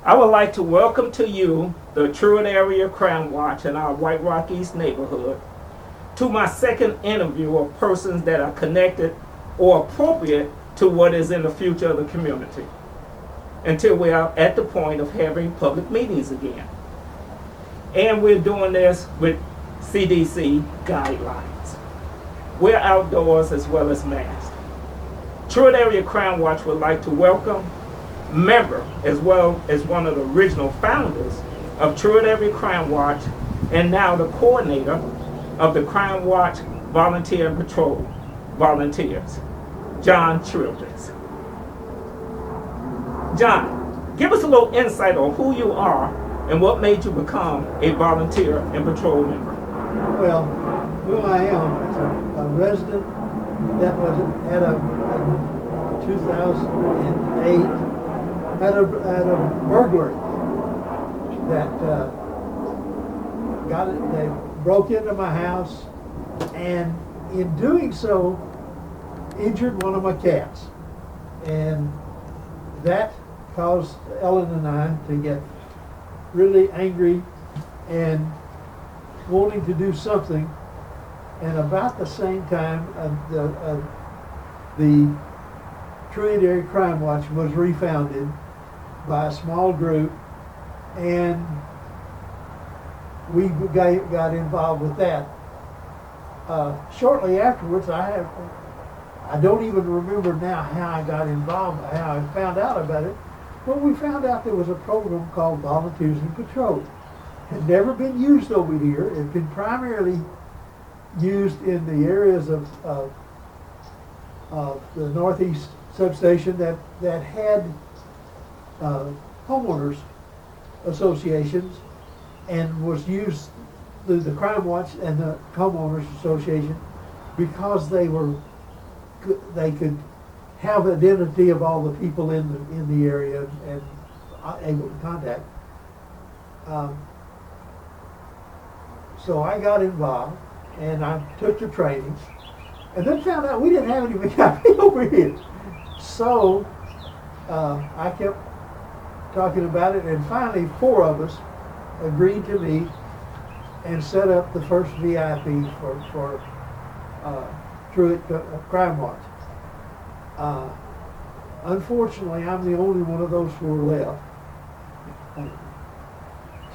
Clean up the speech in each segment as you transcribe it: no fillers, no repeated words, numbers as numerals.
I would like to welcome to you the Truett Area Crime Watch in our White Rock East neighborhood to my second interview of persons that are connected or appropriate to what is in the future of the community until we are at the point of having public meetings again. And we're doing this with CDC guidelines. We're outdoors as well as masked. Truett Area Crime Watch would like to welcome member as well as one of the original founders of Truett Area Crime Watch and now the coordinator of the Crime Watch Volunteer and Patrol Volunteers, John Truett. John, give us a little insight on who you are and what made you become a volunteer and patrol member. Well, who I am is a resident that was at a 2008 had a burglary that they broke into my house, and in doing so injured one of my cats, and that caused Ellen and I to get really angry and wanting to do something. And about the same time the Truett Area Crime Watch was refounded by a small group, and we got involved with that. Shortly afterwards, I don't even remember now how I got involved, how I found out about it, but we found out there was a program called Volunteers in Patrol. It had never been used over here. It had been primarily used in the areas of the Northeast substation that had homeowners associations, and was used through the Crime Watch and the Homeowners Association because they could have identity of all the people in the area and able to contact. So I got involved and I took the training, and then found out we didn't have any VIP over here. So I kept talking about it, and finally 4 of us agreed to meet and set up the first VIP for Truett Crime Watch. Unfortunately, I'm the only one of those 4 left.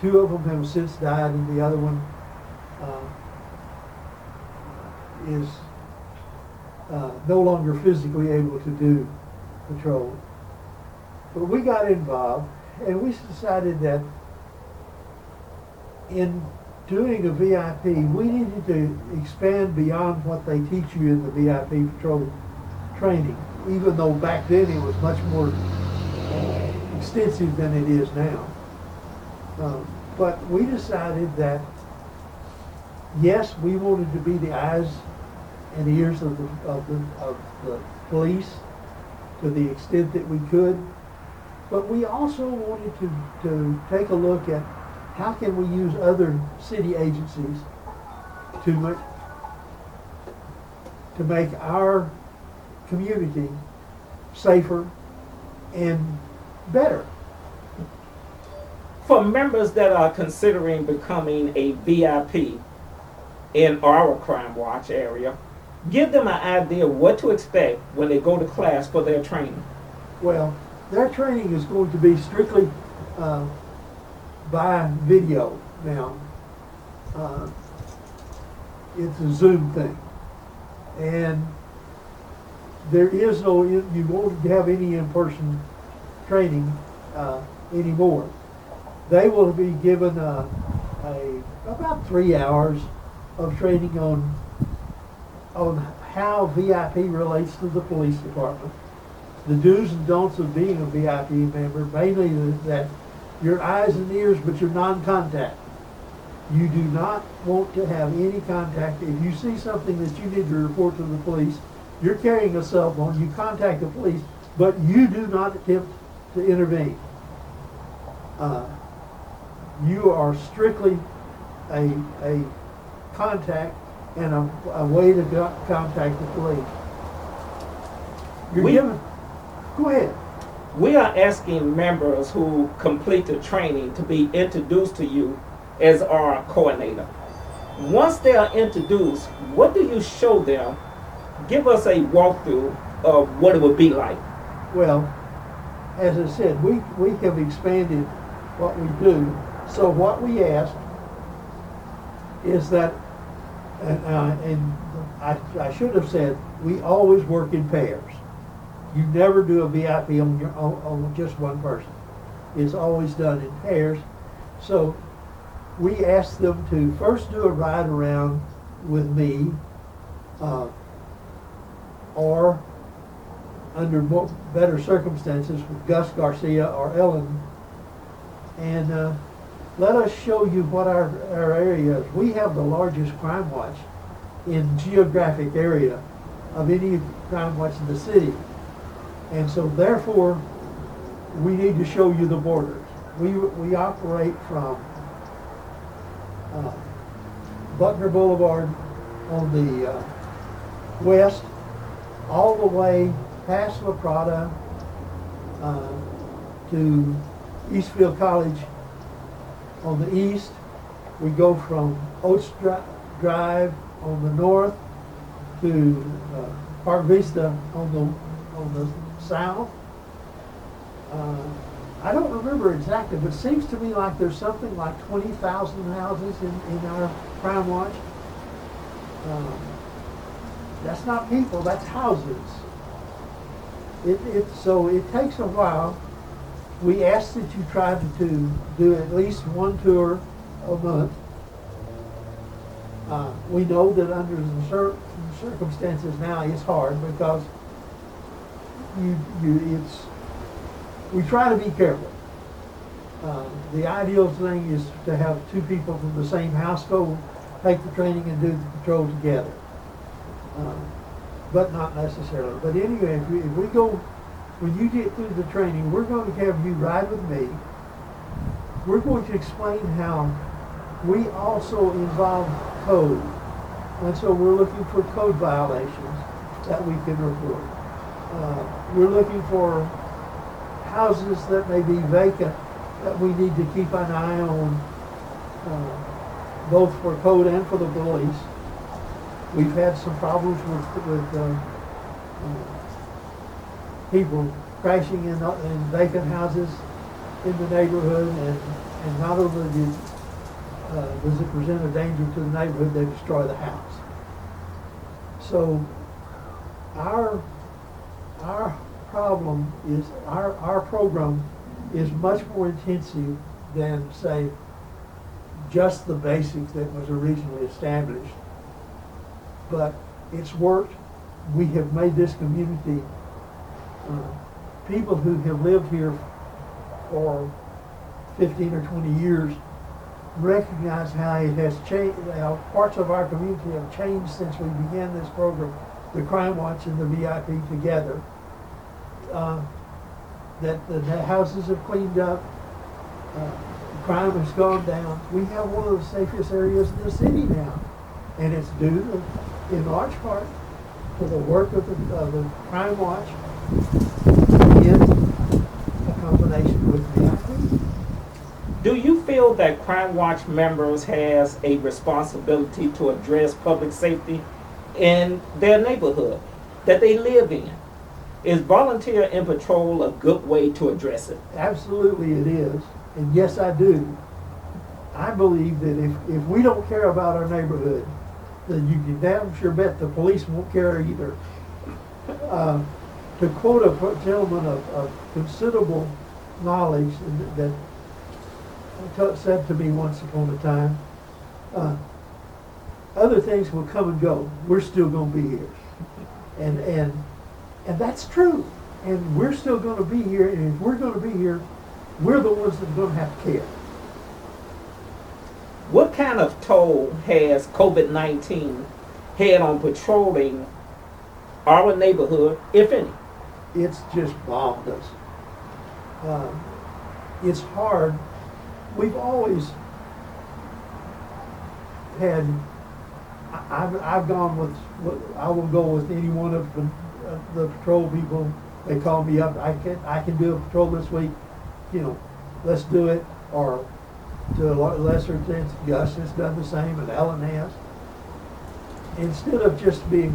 2 of them have since died, and the other one is no longer physically able to do patrol. But we got involved, and we decided that in doing a VIP, we needed to expand beyond what they teach you in the VIP patrol training, even though back then it was much more extensive than it is now. But we decided that, yes, we wanted to be the eyes and ears of the police to the extent that we could, but we also wanted to take a look at how can we use other city agencies to make our community safer and better. For members that are considering becoming a VIP in our Crime Watch area, give them an idea of what to expect when they go to class for their training. Well, their training is going to be strictly by video now. It's a Zoom thing, and there is no, you won't have any in-person training anymore. They will be given about 3 hours of training on how VIP relates to the police department, the do's and don'ts of being a VIP member, mainly that you're eyes and ears, but you're non-contact. You do not want to have any contact. If you see something that you need to report to the police, you're carrying a cell phone, you contact the police, but you do not attempt to intervene. You are strictly a contact and a way to contact the police. You're given. Go ahead. We are asking members who complete the training to be introduced to you as our coordinator. Once they are introduced, what do you show them? Give us a walkthrough of what it would be like. Well, as I said, we have expanded what we do. So what we ask is that, and I should have said, we always work in pairs. You never do a VIP on just one person. It's always done in pairs. So we ask them to first do a ride around with me, or under better circumstances with Gus Garcia or Ellen, and let us show you what our area is. We have the largest crime watch in geographic area of any crime watch in the city. And so therefore, we need to show you the borders. We operate from Buckner Boulevard on the west, all the way past La Prada to Eastfield College on the east. We go from Oates Drive on the north to Park Vista on the south. I don't remember exactly, but it seems to me like there's something like 20,000 houses in our crime watch. That's not people, that's houses. So it takes a while. We ask that you try to do at least one tour a month. We know that under the circumstances now it's hard because we try to be careful. The ideal thing is to have two people from the same house go take the training and do the patrol together. But not necessarily. But anyway, if we go, when you get through the training, we're going to have you ride with me. We're going to explain how we also involve code. And so we're looking for code violations that we can report. We're looking for houses that may be vacant that we need to keep an eye on, both for code and for the police. We've had some problems with people crashing in vacant houses in the neighborhood, and not only does it present a danger to the neighborhood, they destroy the house. So our problem is our program is much more intensive than, say, just the basics that was originally established. But it's worked. We have made this community, people who have lived here for 15 or 20 years recognize how it has changed, how parts of our community have changed since we began this program, the Crime Watch and the VIP together. That the houses have cleaned up, crime has gone down. We have one of the safest areas in the city now, and it's due to, in large part, to the work of the Crime Watch in a combination with VIP. Do you feel that Crime Watch members has a responsibility to address public safety in their neighborhood that they live in? Is volunteer in patrol a good way to address it? Absolutely it is, and yes I do. I believe that if we don't care about our neighborhood, then you can damn sure bet the police won't care either. To quote a gentleman of considerable knowledge that said to me once upon a time, other things will come and go. We're still going to be here, and that's true. And we're still going to be here. And if we're going to be here, we're the ones that are going to have to care. What kind of toll has COVID-19 had on patrolling our neighborhood, if any? It's just bombed us. It's hard. We've always had, I've gone with, I will go with any one of the patrol people They call me up, I can do a patrol this week, let's do it. Or to a lesser extent, Gus has done the same, and Ellen has. Instead of just being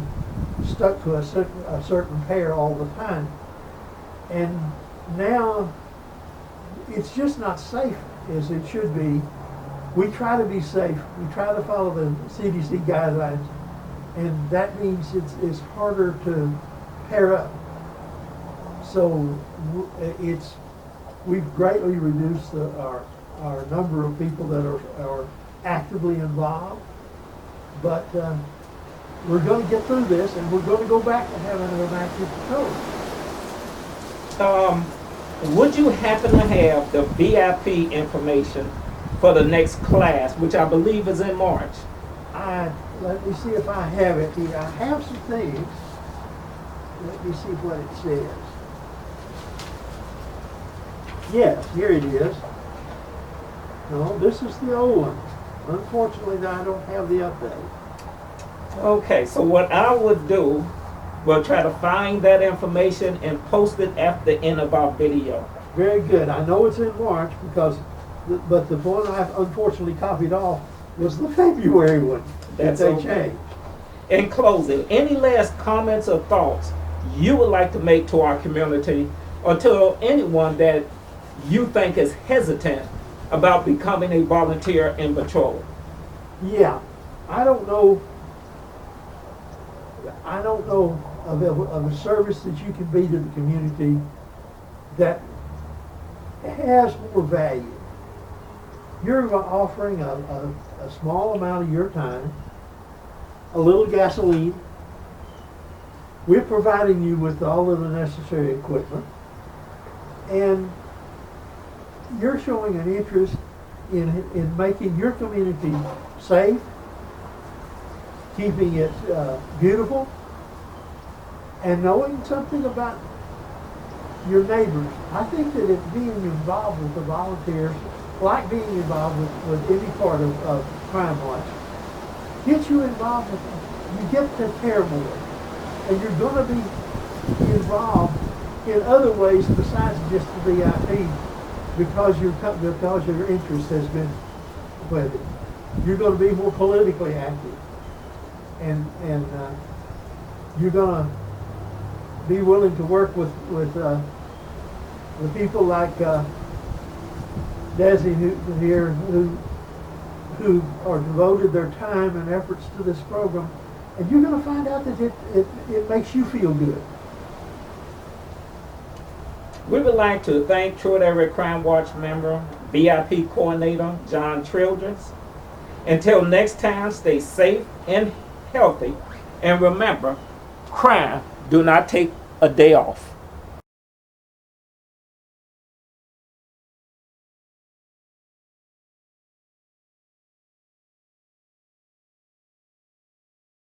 stuck to a certain pair all the time. And now it's just not safe as it should be. We try to be safe. We try to follow the CDC guidelines, and that means it's harder to pair up. So we've greatly reduced our number of people that are actively involved, but we're going to get through this, and we're going to go back to having an active patrol. Would you happen to have the VIP information for the next class, which I believe is in March? Let me see if I have it here. I have some things. Let me see what it says. Yes, here it is. No, this is the old one. Unfortunately, I don't have the update. Okay, so what I would do, we'll try to find that information and post it at the end of our video. Very good. I know it's in March but the one I've unfortunately copied off was the February one that they changed. In closing, any last comments or thoughts you would like to make to our community, or to anyone that you think is hesitant about becoming a volunteer in patrol? Yeah, I don't know of a service that you can be to the community that has more value. You're offering a small amount of your time, a little gasoline. We're providing you with all of the necessary equipment, and you're showing an interest in making your community safe, keeping it beautiful, and knowing something about your neighbors. I think that being involved with the volunteers, like being involved with any part of Crime Watch, gets you involved with them. You get to care more, and you're going to be involved in other ways besides just the VIP, because your interest has been with it. You're going to be more politically active, and you're going to be willing to work with the people like Desi here who are devoted their time and efforts to this program, and you're going to find out that it makes you feel good. We would like to thank Truett Area Crime Watch member, VIP Coordinator John Childress. Until next time, stay safe and healthy, and remember, crime do not take a day off.